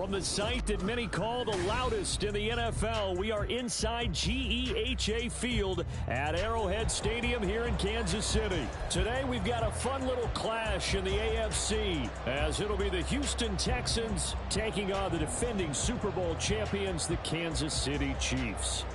From the site that many call the loudest in the NFL, we are inside GEHA Field at Arrowhead Stadium here in Kansas City. Today we've got a fun little clash in the AFC, as it'll be the Houston Texans taking on the defending Super Bowl champions, the Kansas City Chiefs.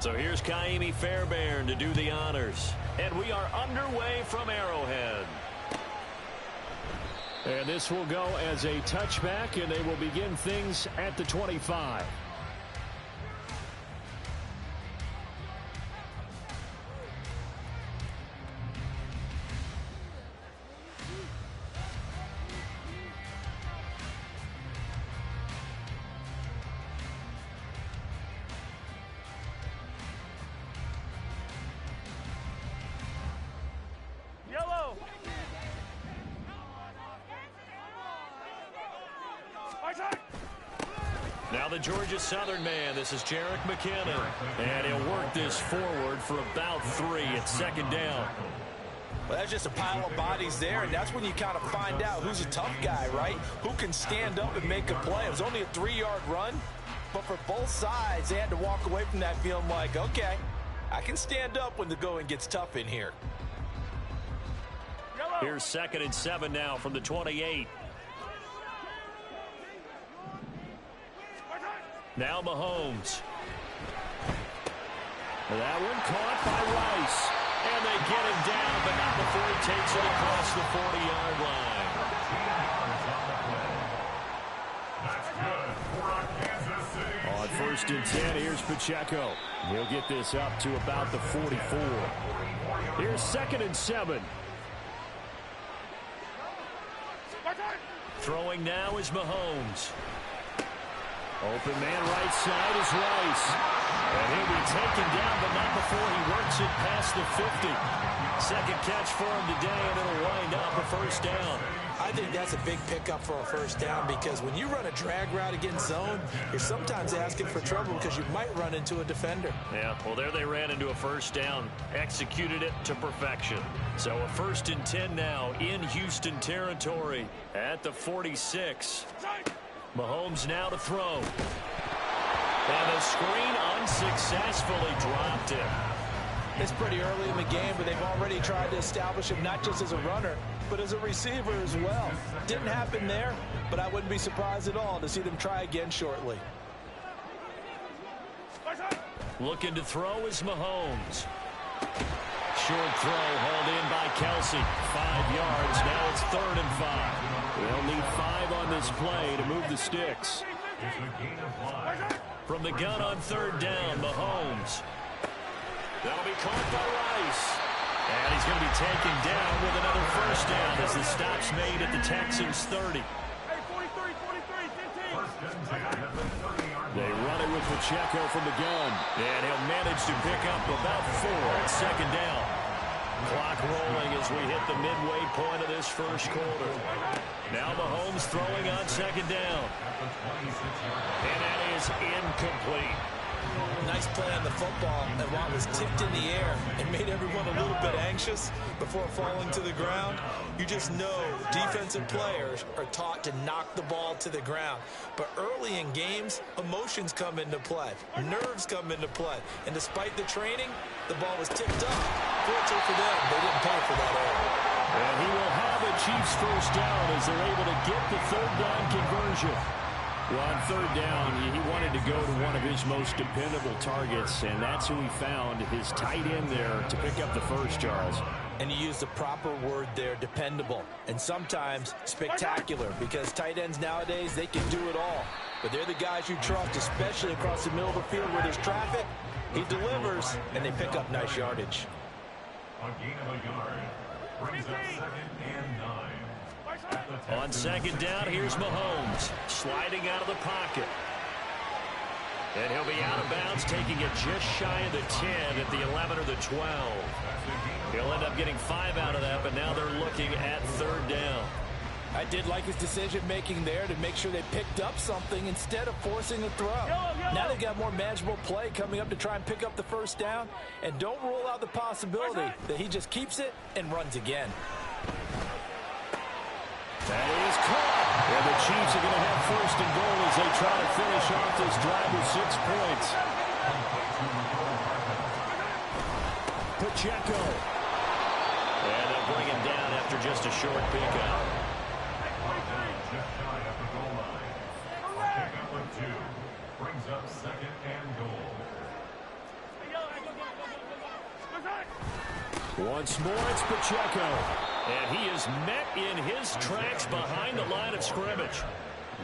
So here's Kaimi Fairbairn to do the honors. And we are underway from Arrowhead. And this will go as a touchback, and they will begin things at the 25. Now the Georgia Southern man, this is Jerick McKinnon, and he'll work this forward for about 3 at second down. Well, that's just a pile of bodies there, and that's when you kind of find out who's a tough guy, right? Who can stand up and make a play. It was only a 3-yard run, but for both sides, they had to walk away from that feeling like, okay, I can stand up when the going gets tough in here. Here's 2nd and 7 now from the 28. Now Mahomes. That one caught by Rice. And they get him down, but not before he takes it across the 40-yard line. On 1st and 10, here's Pacheco. He'll get this up to about the 44. Here's 2nd and 7. Throwing now is Mahomes. Open man right side is Rice. And he'll be taken down, but not before he works it past the 50. Second catch for him today, and it'll wind up a first down. I think that's a big pickup for a first down, because when you run a drag route against zone, you're sometimes asking for trouble because you might run into a defender. Yeah, well, there they ran into a first down, executed it to perfection. So a 1st and 10 now in Houston territory at the 46. Mahomes now to throw. And the screen unsuccessfully dropped it. It's pretty early in the game, but they've already tried to establish him not just as a runner, but as a receiver as well. Didn't happen there, but I wouldn't be surprised at all to see them try again shortly. Looking to throw is Mahomes. Short throw hauled in by Kelsey. 5 yards. Now it's 3rd and 5. They'll need 5 on this play to move the sticks. From the gun on 3rd down, Mahomes. That'll be caught by Rice. And he's going to be taken down with another first down as the stop's made at the Texans' 30. They run it with Pacheco from the gun. And he'll manage to pick up about 4 at second down. Clock rolling as we hit the midway point of this first quarter. Now Mahomes throwing on 2nd down. And that is incomplete. Nice play on the football, and while it was tipped in the air, it made everyone a little bit anxious before falling to the ground. You just know defensive players are taught to knock the ball to the ground. But early in games, emotions come into play. Nerves come into play. And despite the training, the ball was tipped up. Fortunately for them, they didn't pay for that error. And he will have a Chiefs first down as they're able to get the 3rd down conversion. Well, on 3rd down, he wanted to go to one of his most dependable targets, and that's who he found, his tight end there, to pick up the first, Charles. And he used the proper word there, dependable, and sometimes spectacular, because tight ends nowadays, they can do it all. But they're the guys you trust, especially across the middle of the field where there's traffic. He delivers, and they pick up nice yardage. A gain of a yard brings up 2nd and 9. On 2nd down, here's Mahomes sliding out of the pocket. And he'll be out of bounds, taking it just shy of the 10 at the 11 or the 12. He'll end up getting 5 out of that, but now they're looking at 3rd down. I did like his decision-making there to make sure they picked up something instead of forcing a throw. Now they've got more manageable play coming up to try and pick up the first down. And don't rule out the possibility that he just keeps it and runs again. That is caught. And the Chiefs are going to have first and goal as they try to finish off this drive with 6 points. Pacheco. And they'll bring him down after just a short pickup. Just shy of the goal line. Pickup of 2 brings up second and goal. Once more, it's Pacheco. And he is met in his tracks behind the line of scrimmage.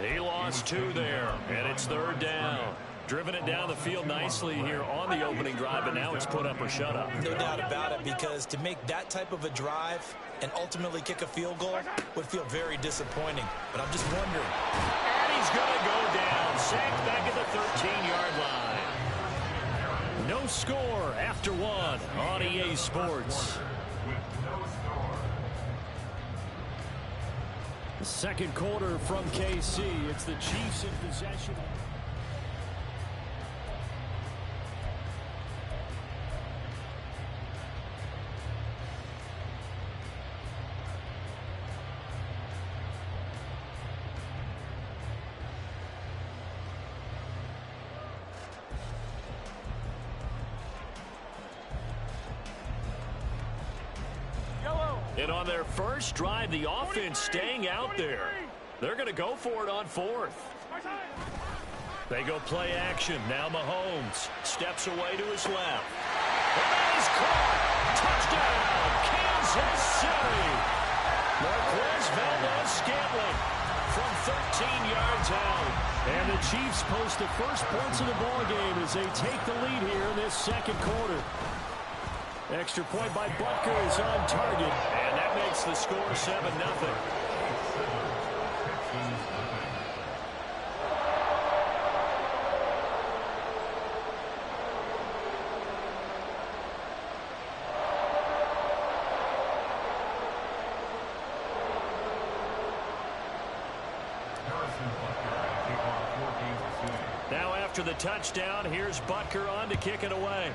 He lost 2 there, and it's third down. Driven it down the field nicely here on the opening drive, but now it's put up or shut up. No doubt about it, because to make that type of a drive and ultimately kick a field goal would feel very disappointing. But I'm just wondering. And he's going to go down. Sacked back at the 13-yard line. No score after 1 on EA Sports. The second quarter from KC. It's the Chiefs in possession. And on their first drive, the offense staying out there. They're going to go for it on 4th. They go play action. Now Mahomes steps away to his left. And that is caught. Touchdown, Kansas City. Marquez Valdez-Scantling from 13 yards out. And the Chiefs post the first points of the ball game as they take the lead here in this second quarter. Extra point by Butker is on target, and that makes the score 7-0. Now after the touchdown, here's Butker on to kick it away.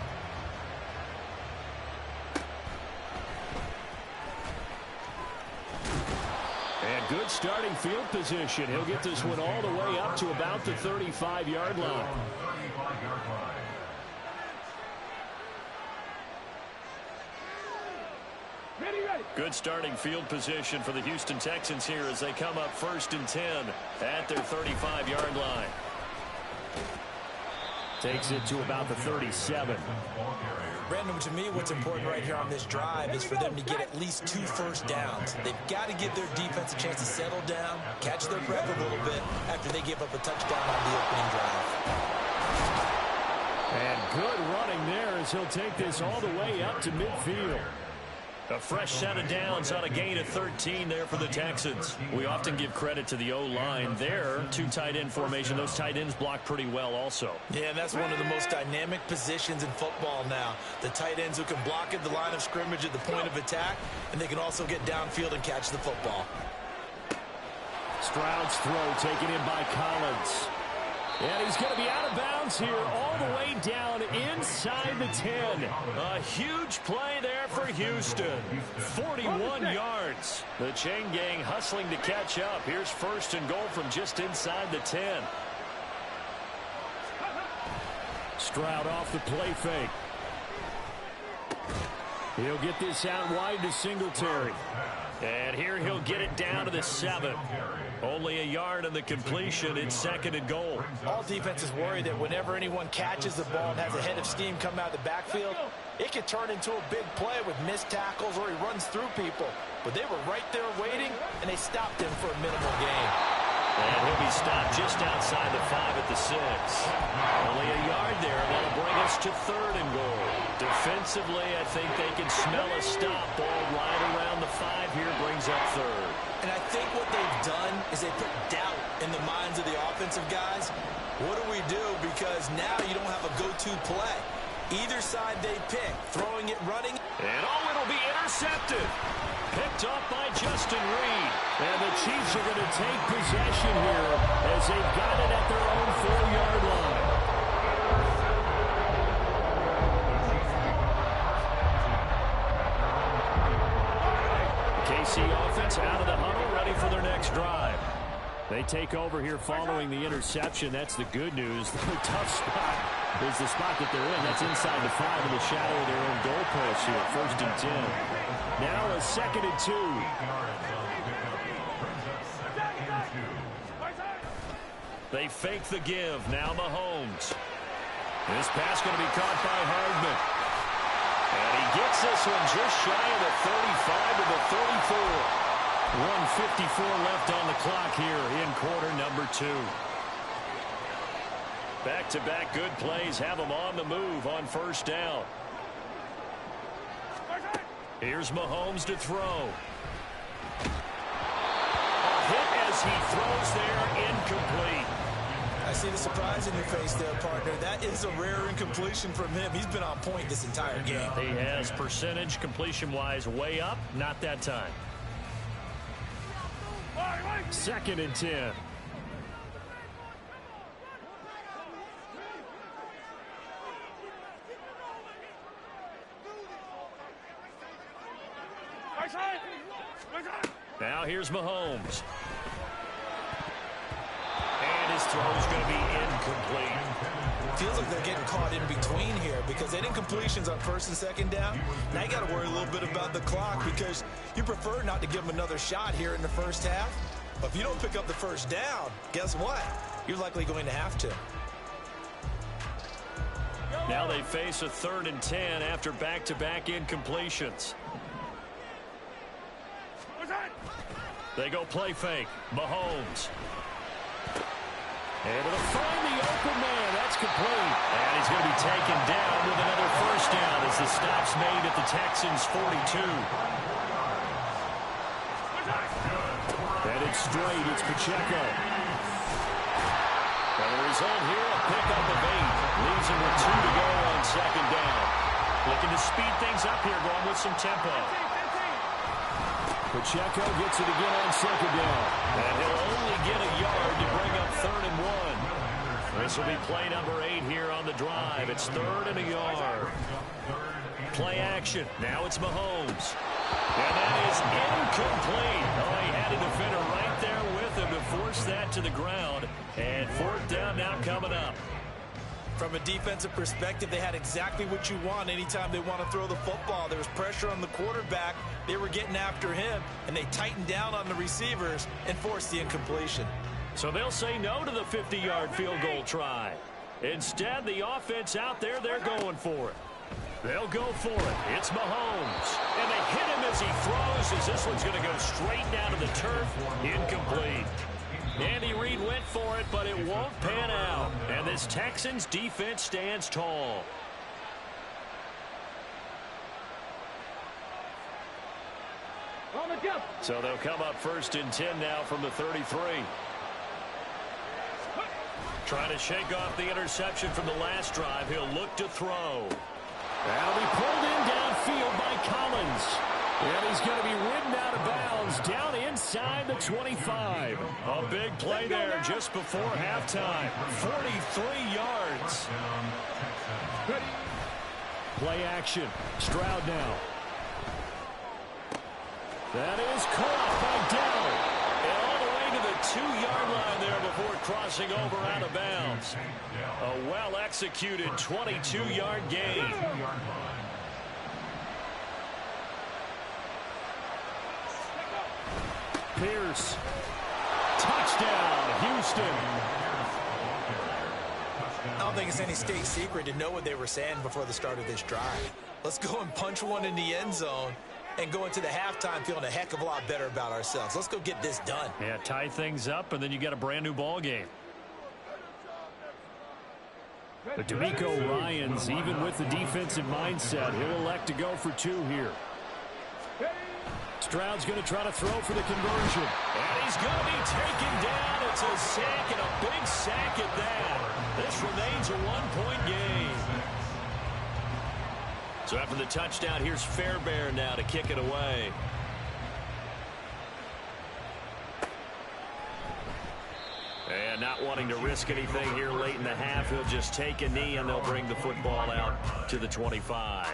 And good starting field position. He'll get this one all the way up to about the 35-yard line. Good starting field position for the Houston Texans here as they come up 1st and 10 at their 35-yard line. Takes it to about the 37. Brandon, to me, what's important right here on this drive is for them to get at least 2 first downs. They've got to give their defense a chance to settle down, catch their breath a little bit after they give up a touchdown on the opening drive. And good running there as he'll take this all the way up to midfield. A fresh set of downs on a gain of 13 there for the Texans. We often give credit to the O-line there. 2 tight end formation. Those tight ends block pretty well also. Yeah, and that's one of the most dynamic positions in football now. The tight ends who can block at the line of scrimmage at the point of attack, and they can also get downfield and catch the football. Stroud's throw taken in by Collins. And he's going to be out of bounds here all the way down inside the 10. A huge play there for Houston. 41 yards. The chain gang hustling to catch up. Here's 1st and goal from just inside the 10. Stroud off the play fake. He'll get this out wide to Singletary. And here he'll get it down to the 7. Only a yard on the completion. It's 2nd and goal. All defenses worry that whenever anyone catches the ball and has a head of steam come out of the backfield, it could turn into a big play with missed tackles or he runs through people. But they were right there waiting, and they stopped him for a minimal gain. And he'll be stopped just outside the 5 at the 6. Only a yard there. That'll bring us to 3rd and goal. Defensively, I think they can smell a stop. Ball right around the 5 here brings up 3rd. And I think what they've done is they put doubt in the minds of the offensive guys. What do we do? Because now you don't have a go-to play. Either side they pick, throwing it, running. And it'll be Intercepted. Picked off by Justin Reed. And the Chiefs are going to take possession here as they've got it at their own 4-yard line. KC offense out of the huddle, ready for their next drive. They take over here following the interception. That's the good news. The tough spot is the spot that they're in. That's inside the 5 in the shadow of their own goalpost here. 1st and 10. Now a 2nd and 2. They fake the give. Now Mahomes. This pass going to be caught by Hardman. And he gets this one just shy of the 35 to the 34. 1:54 left on the clock here in quarter number 2. Back-to-back good plays have them on the move on 1st down. Here's Mahomes to throw. A hit as he throws there, incomplete. I see the surprise in your face there, partner. That is a rare incompletion from him. He's been on point this entire game. He has percentage completion-wise way up. Not that time. 2nd and 10. Now here's Mahomes. And his throw is going to be incomplete. Feels like they're getting caught in between here because they didn't completions on 1st and 2nd down. Now you got to worry a little bit about the clock because you prefer not to give them another shot here in the 1st half. But if you don't pick up the 1st down, guess what? You're likely going to have to. Now they face a 3rd and 10 after back-to-back incompletions. They go play fake. Mahomes. Able to find the open man. That's complete. And he's going to be taken down with another 1st down as the stop's made at the Texans' 42. Headed straight, it's Pacheco. And the result here, a pickup of 8. Leaves him with 2 to go on 2nd down. Looking to speed things up here, going with some tempo. Pacheco gets it again on 2nd down. And he'll only get a yard to bring up 3rd and 1. This will be play number 8 here on the drive. It's 3rd and a yard. Play action. Now it's Mahomes. And that is incomplete. Oh, he had a defender right there with him to force that to the ground. And 4th down now coming up. From a defensive perspective, they had exactly what you want anytime they want to throw the football. There was pressure on the quarterback. They were getting after him, and they tightened down on the receivers and forced the incompletion. So they'll say no to the 50-yard field goal try. Instead, the offense out there, they're going for it. They'll go for it. It's Mahomes. And they hit him as he throws, as this one's going to go straight down to the turf. Incomplete. Andy Reid went for it, but it won't pan out. And this Texans defense stands tall. So they'll come up 1st and 10 now from the 33. Trying to shake off the interception from the last drive. He'll look to throw. That'll be pulled in downfield by Collins. And he's going to be ridden out of bounds down inside the 25. A big play there just before halftime. 43 yards. Play action. Stroud now. That is caught by Dell. And all the way to the 2-yard line there before crossing over out of bounds. A well-executed 22-yard gain. Pierce. Touchdown, Houston. I don't think it's any state secret to know what they were saying before the start of this drive. Let's go and punch one in the end zone and go into the halftime feeling a heck of a lot better about ourselves. Let's go get this done. Yeah, tie things up, and then you got a brand-new ball game. But D'Amico Ryans, even with the defensive mindset, he'll elect to go for 2 here. Stroud's going to try to throw for the conversion. And he's going to be taken down. It's a sack, and a big sack at that. This remains a 1-point game. So after the touchdown, here's Fairbairn now to kick it away. And not wanting to risk anything here late in the half, he'll just take a knee and they'll bring the football out to the 25.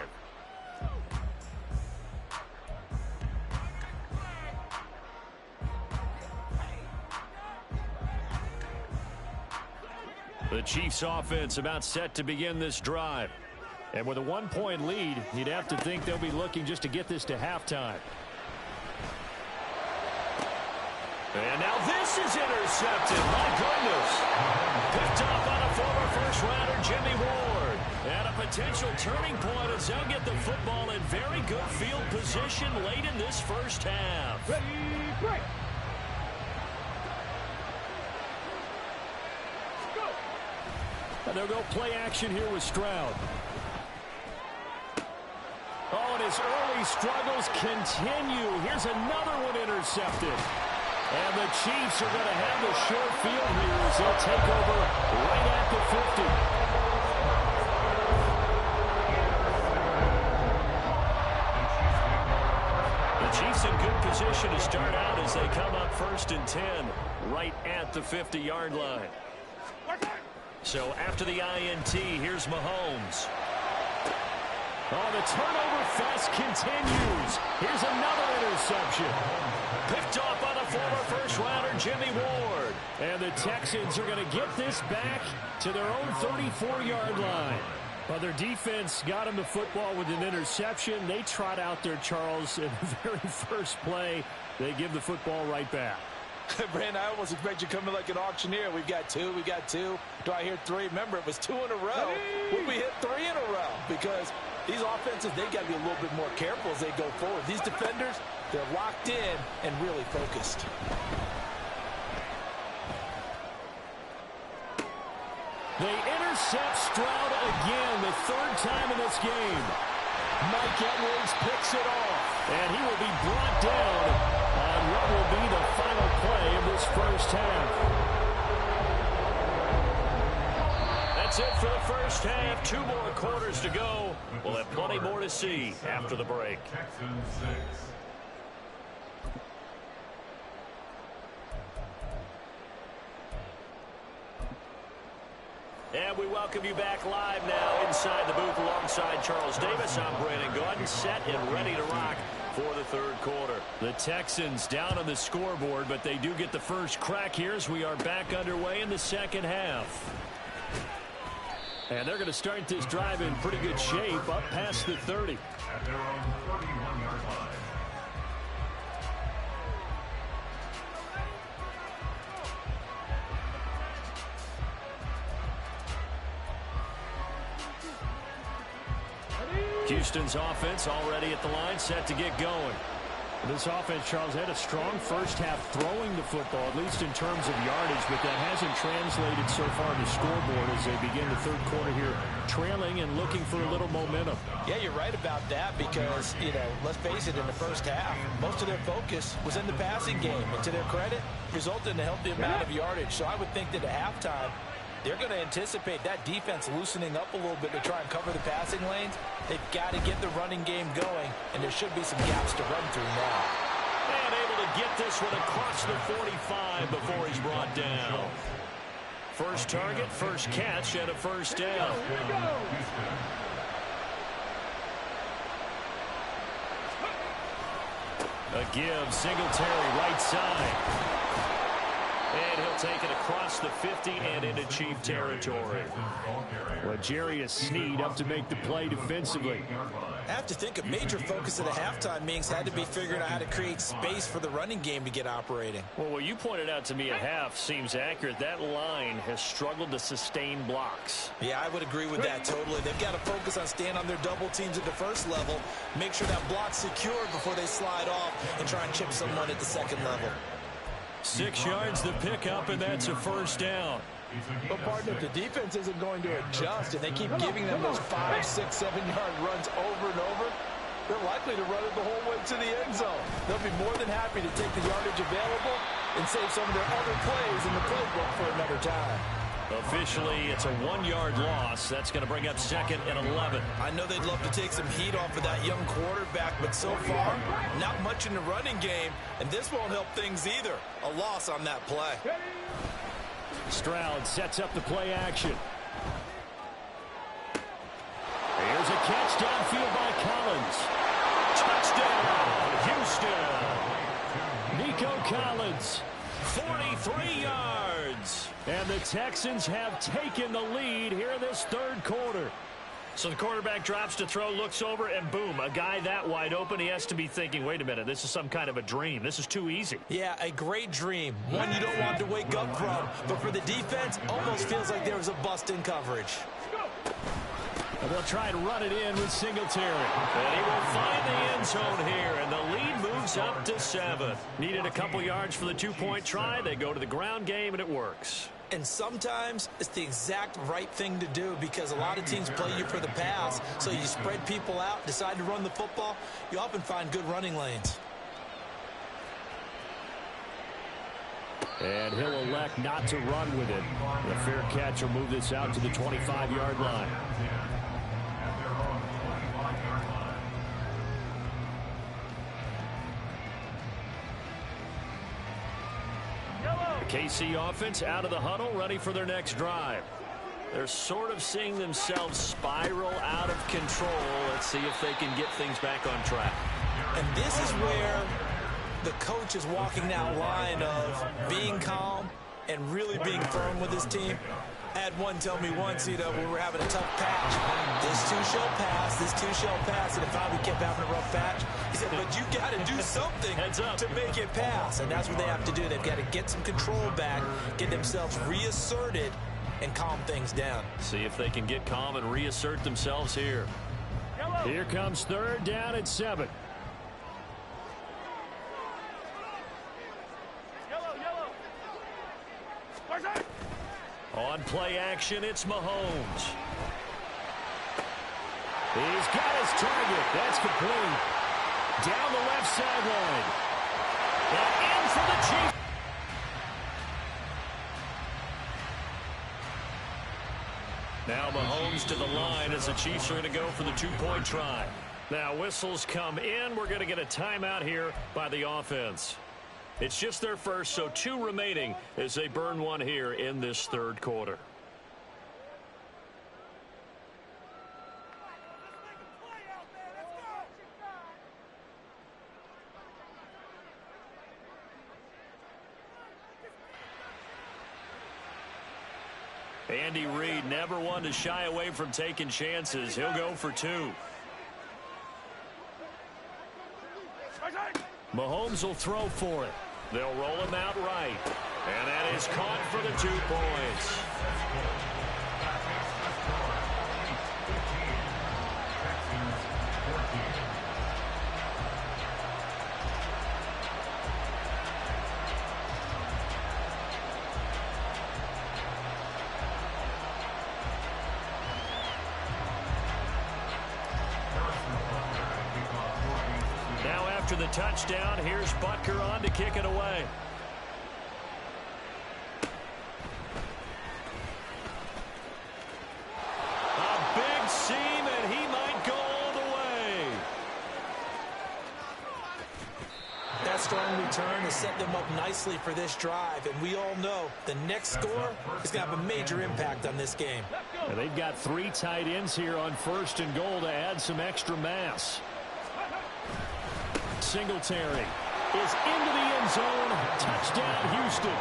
The Chiefs offense about set to begin this drive. And with a 1-point lead, you'd have to think they'll be looking just to get this to halftime. And now this is intercepted. My goodness. Picked up on a former first-rounder, Jimmy Ward. And a potential turning point as they'll get the football in very good field position late in this first half. Ready, break. And they'll go play action here with Stroud. Oh, and his early struggles continue. Here's another one intercepted. And the Chiefs are going to have the short field here as they'll take over right at the 50. The Chiefs in good position to start out as they come up 1st and 10 right at the 50-yard line. So after the INT, here's Mahomes. Oh, the turnover fest continues. Here's another interception. Picked off by the former first-rounder, Jimmy Ward. And the Texans are going to get this back to their own 34-yard line. But their defense got him the football with an interception. They trot out there, Charles, in the very first play. They give the football right back. Brandon, I almost expect you to come in like an auctioneer. We've got two. Do I hear three? Remember, it was 2 in a row. Will we hit 3 in a row? Because these offenses, they got to be a little bit more careful as they go forward. These defenders, they're locked in and really focused. They intercept Stroud again, the 3rd time in this game. Mike Edwards picks it off, and he will be brought down on what will be the final play of this first half. That's it for the first half. 2 more quarters to go. We'll have plenty more to see after the break. Texans 6. And we welcome you back live now inside the booth alongside Charles Davis. I'm Brandon Gaudin, set and ready to rock for the 3rd quarter. The Texans down on the scoreboard, but they do get the first crack here as we are back underway in the 2nd half. And they're going to start this drive in pretty good shape up past the 30. At their own 31-yard line. Houston's offense already at the line, set to get going. This offense, Charles, had a strong first half throwing the football, at least in terms of yardage, but that hasn't translated so far to scoreboard as they begin the 3rd quarter here, trailing and looking for a little momentum. Yeah, you're right about that because, let's face it, in the first half, most of their focus was in the passing game. And to their credit, resulted in a healthy amount of yardage. So I would think that at halftime, they're going to anticipate that defense loosening up a little bit to try and cover the passing lanes. They've got to get the running game going, and there should be some gaps to run through now. And able to get this one across the 45 before he's brought down. First target, first catch, and a first down. A give, Singletary right side. And he'll take it across the 50 and into Chief territory. L'Jarius Sneed up to make the play defensively. I have to think a major focus at the halftime meetings had to be figuring out how to create space for the running game to get operating. Well, what you pointed out to me at half seems accurate. That line has struggled to sustain blocks. Yeah, I would agree with that totally. They've got to focus on staying on their double teams at the first level, make sure that block's secured before they slide off and try and chip someone at the second level. 6 yards the pickup, and that's a first down. But, partner, if the defense isn't going to adjust and they keep giving them those 5, 6, 7-yard runs over and over, they're likely to run it the whole way to the end zone. They'll be more than happy to take the yardage available and save some of their other plays in the playbook for another time. Officially, it's a 1-yard loss. That's going to bring up 2nd and 11. I know they'd love to take some heat off of that young quarterback, but so far, not much in the running game, and this won't help things either. A loss on that play. Stroud sets up the play action. Here's a catch downfield by Collins. Touchdown, Houston. Nico Collins, 43 yards. And the Texans have taken the lead here in this third quarter. So the quarterback drops to throw, looks over, and boom, a guy that wide open, he has to be thinking, wait a minute, this is some kind of a dream. This is too easy. Yeah, a great dream. One you don't want to wake up from. But for the defense, almost feels like there was a bust in coverage. And they'll try to run it in with Singletary. And he will find the end zone here, and the lead moves up to 7. Needed a couple yards for the 2-point try. They go to the ground game, and it works. And sometimes it's the exact right thing to do because a lot of teams play you for the pass. So you spread people out, decide to run the football. You often find good running lanes. And he'll elect not to run with it. The fair catch will move this out to the 25-yard line. KC offense out of the huddle, ready for their next drive. They're sort of seeing themselves spiral out of control. Let's see if they can get things back on track. And this is where the coach is walking that line of being calm and really being firm with his team. I had one tell me once, we were having a tough patch. This too shall pass, this too shall pass. And if we kept having a rough patch, he said, but you got to do something to make it pass. And that's what they have to do. They've got to get some control back, get themselves reasserted, and calm things down. See if they can get calm and reassert themselves here. Here comes 3rd down at 7. On play action, it's Mahomes. He's got his target. That's complete. Down the left sideline. And in for the Chiefs. Now Mahomes to the line as the Chiefs are going to go for the 2-point try. Now whistles come in. We're going to get a timeout here by the offense. It's just their first, so 2 remaining as they burn one here in this third quarter. Andy Reid never one to shy away from taking chances. He'll go for 2. Mahomes will throw for it. They'll roll him out right. And that is caught for the 2 points. Now after the touchdown, here's Butker on to kick it away. A big seam, and he might go all the way. That strong return has set them up nicely for this drive, and we all know the next score is going to have a major impact on this game. And they've got 3 tight ends here on 1st and goal to add some extra mass. Singletary is into the end zone. Touchdown, Houston.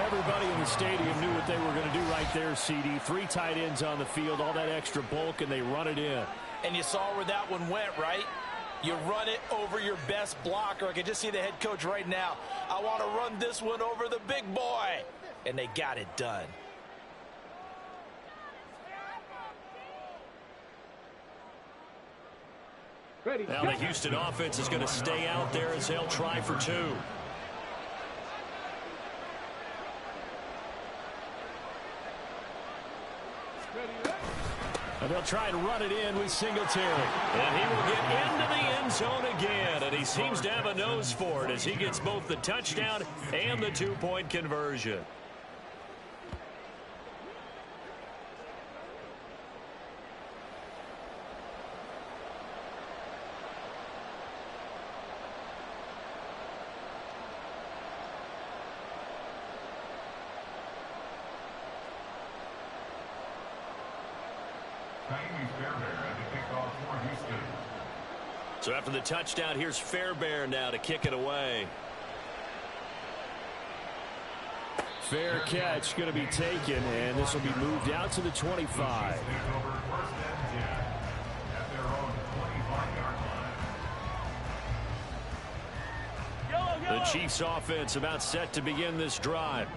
Everybody in the stadium knew what they were going to do right there, CD. 3 tight ends on the field, all that extra bulk, and they run it in. And you saw where that one went, right? You run it over your best blocker. I can just see the head coach right now. I want to run this one over the big boy. And they got it done. Now the Houston offense is going to stay out there as they'll try for 2. And they'll try to run it in with Singletary. And he will get into the end zone again. And he seems to have a nose for it as he gets both the touchdown and the 2-point conversion. So after the touchdown, here's Fairbairn now to kick it away. Fair catch going to be taken, and this will be moved out to the 25. The Chiefs offense about set to begin this drive.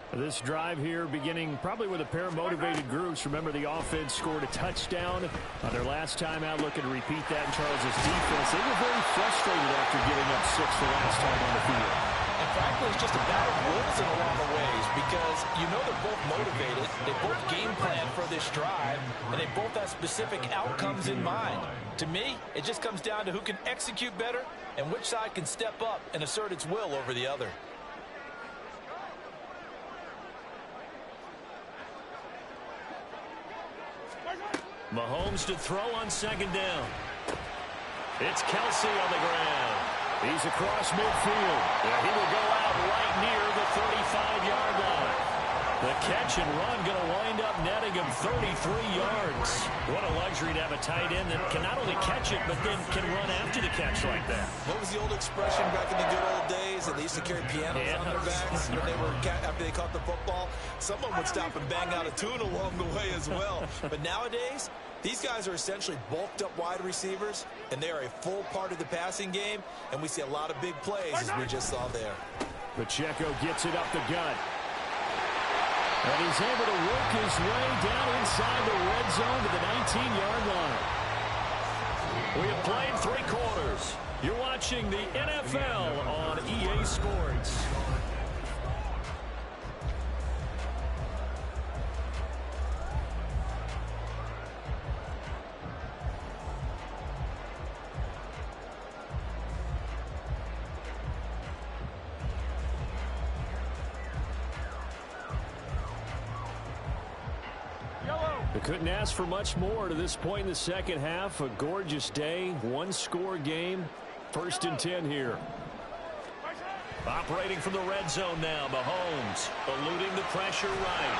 This drive here beginning probably with a pair of motivated groups. Remember, the offense scored a touchdown on their last time out, looking to repeat that in Charles's defense. They were very frustrated after giving up 6 the last time on the field. And frankly, it's just a battle of wills in a lot of ways because you know they're both motivated. They both game plan for this drive, and they both have specific outcomes in mind. To me, it just comes down to who can execute better and which side can step up and assert its will over the other. Mahomes to throw on second down. It's Kelsey on the ground. He's across midfield. Yeah, he will go out right near the 35-yard line. The catch and run going to wind up netting him 33 yards. What a luxury to have a tight end that can not only catch it, but then can run after the catch like that. What was the old expression back in the good old days? And they used to carry pianos on their backs when they were after they caught the football. Someone would stop and bang out a tune along the way as well. But nowadays, these guys are essentially bulked up wide receivers, and they are a full part of the passing game, and we see a lot of big plays as we just saw there. Pacheco gets it up the gut. And he's able to work his way down inside the red zone to the 19-yard line. We have played 3 quarters. You're watching the NFL on EA Sports. They couldn't ask for much more to this point in the second half. A gorgeous day, 1-score game. 1st and 10 here. Operating from the red zone now, Mahomes eluding the pressure right.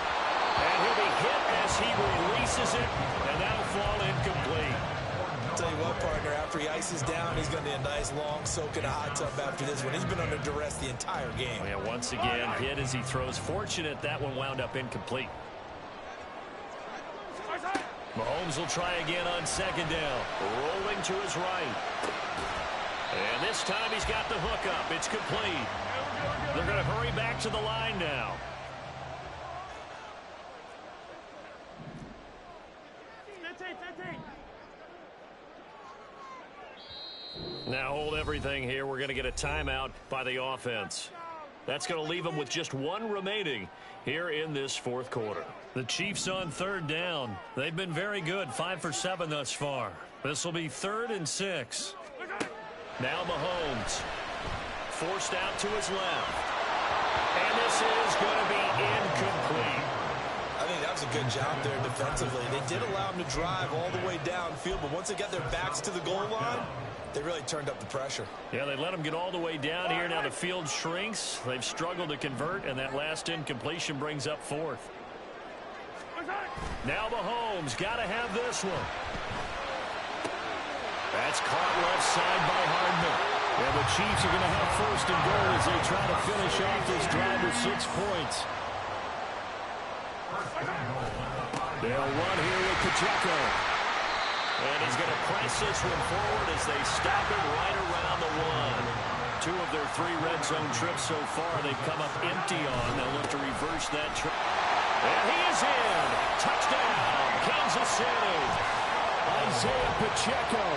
And he'll be hit as he releases it, and that'll fall incomplete. I'll tell you what, partner, after he ices down, he's going to be a nice long soak in a hot tub after this one. He's been under duress the entire game. Yeah, once again, hit as he throws. Fortunate that one wound up incomplete. Mahomes will try again on second down. Rolling to his right. And this time he's got the hook up. It's complete. They're going to hurry back to the line now. Now hold everything here. We're going to get a timeout by the offense. That's going to leave them with just 1 remaining here in this 4th quarter. The Chiefs on 3rd down. They've been very good, 5 for 7 thus far. This will be 3rd and 6. Now Mahomes forced out to his left. And this is going to be incomplete. I think that was a good job there defensively. They did allow him to drive all the way downfield, but once they got their backs to the goal line, they really turned up the pressure. Yeah, they let him get all the way down here. Now the field shrinks. They've struggled to convert, and that last incompletion brings up 4th. Now Mahomes got to have this one. That's caught left side by Hardman. And the Chiefs are going to have 1st and goal as they try to finish off this drive with 6 points. They'll run here with Pacheco. And he's going to press this one forward as they stop it right around the 1. 2 of their 3 red zone trips so far they've come up empty on. They'll look to reverse that trip. And he is in. Touchdown, Kansas City. Isaiah Pacheco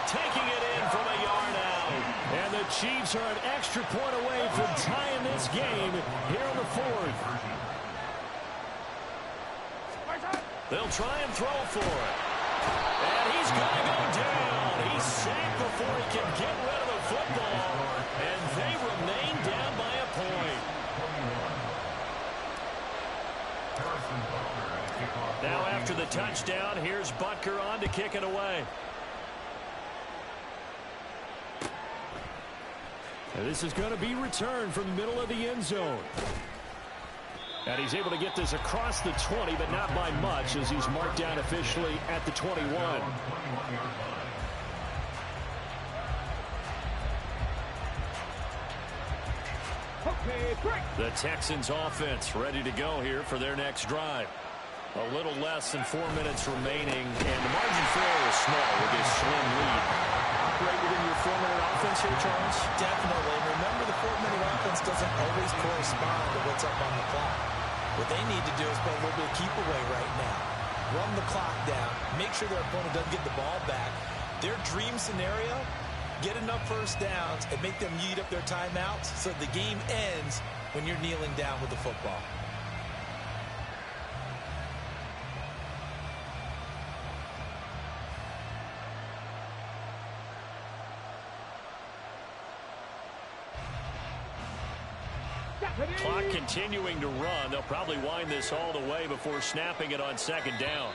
taking it in from a yard out. And the Chiefs are an extra point away from tying this game here in the 4th. They'll try and throw for it. And he's going to go down. He's sacked before he can get rid of the football. And they remain down by a point. Now after the touchdown, here's Butker on to kick it away. And this is going to be returned from the middle of the end zone. And he's able to get this across the 20, but not by much, as he's marked down officially at the 21. The Texans offense ready to go here for their next drive. A little less than 4 minutes remaining, and the margin for error is small with this slim lead. Operate within your 4-minute offense here, Charles? Definitely. And remember, the 4-minute offense doesn't always correspond to what's up on the clock. What they need to do is play a little bit of keep away right now. Run the clock down. Make sure their opponent doesn't get the ball back. Their dream scenario, get enough first downs and make them eat up their timeouts so the game ends when you're kneeling down with the football. Clock continuing to run. They'll probably wind this all the way before snapping it on second down.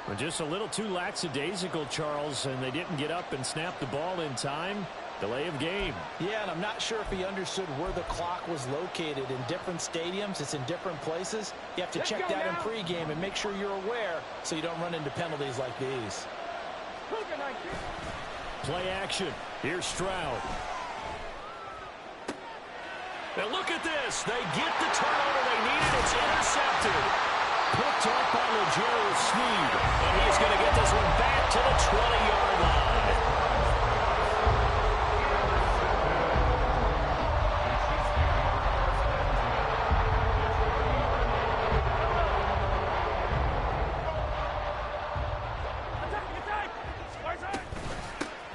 Well, just a little too lackadaisical, Charles, and they didn't get up and snap the ball in time. Delay of game. Yeah, and I'm not sure if he understood where the clock was located. In different stadiums, it's in different places. You have to check that in pregame and make sure you're aware so you don't run into penalties like these. Play action. Here's Stroud. Now look at this. They get the turnover they needed. It's intercepted. Picked up by L'Jarius Sneed. And he's going to get this one back to the 20-yard line.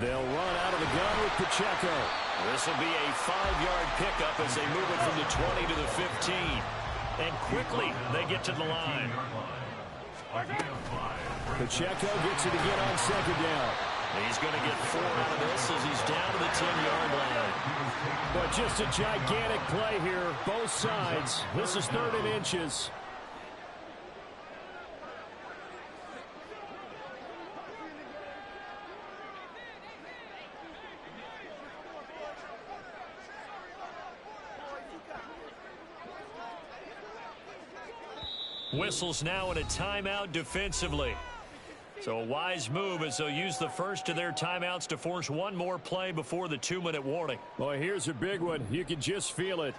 They'll run out of the gun with Pacheco. This will be a 5-yard pickup as they move it from the 20 to the 15. And quickly, they get to the line. Pacheco gets it again on second down. He's going to get 4 out of this as he's down to the 10-yard line. But just a gigantic play here, both sides. This is 3rd and inches. Whistles now in a timeout defensively. So a wise move as they'll use the first of their timeouts to force one more play before the 2-minute warning. Boy, here's a big one. You can just feel it.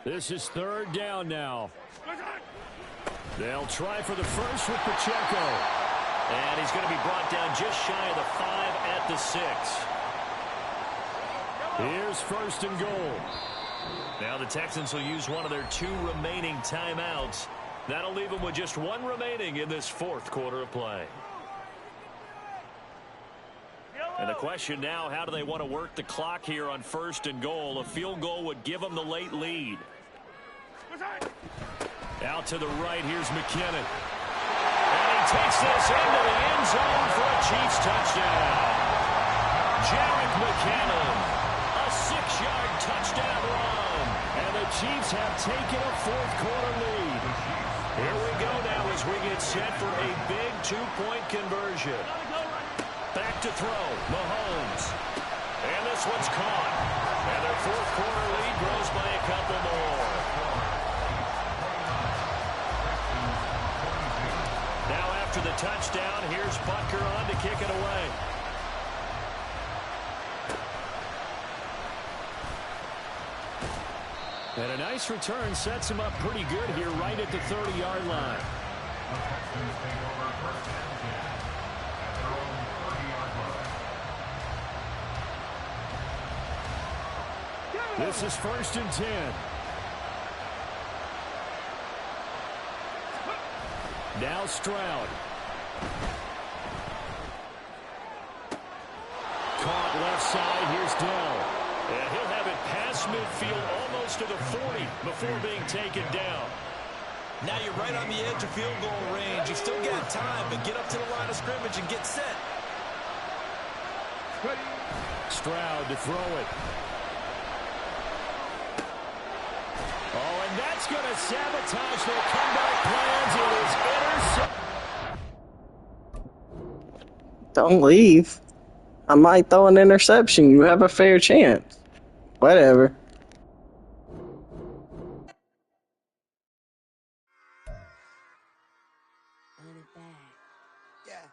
This is 3rd down now. They'll try for the first with Pacheco. And he's going to be brought down just shy of the 5 at the 6. Here's 1st and goal. Now the Texans will use one of their 2 remaining timeouts. That'll leave them with just 1 remaining in this 4th quarter of play. And the question now, how do they want to work the clock here on 1st and goal? A field goal would give them the late lead. Out to the right, here's McKinnon. And he takes this into the end zone for a Chiefs touchdown. Jarek McKinnon, a 6-yard touchdown run. And the Chiefs have taken a 4th quarter lead. Here we go now as we get set for a big 2-point conversion. Back to throw, Mahomes. And this one's caught. And their 4th quarter lead grows by a couple more. Now after the touchdown, here's Butker on to kick it away. And a nice return sets him up pretty good here right at the 30-yard line. This is 1st and 10. Now Stroud. Caught left side. Here's Dell. And he'll have it past midfield almost to the 40 before being taken down. Now you're right on the edge of field goal range. You still got time, but get up to the line of scrimmage and get set. Stroud to throw it. Oh, and that's going to sabotage their comeback plans. It is intercepted. Don't leave. I might throw an interception. You have a fair chance. Whatever. Run it back. Yeah.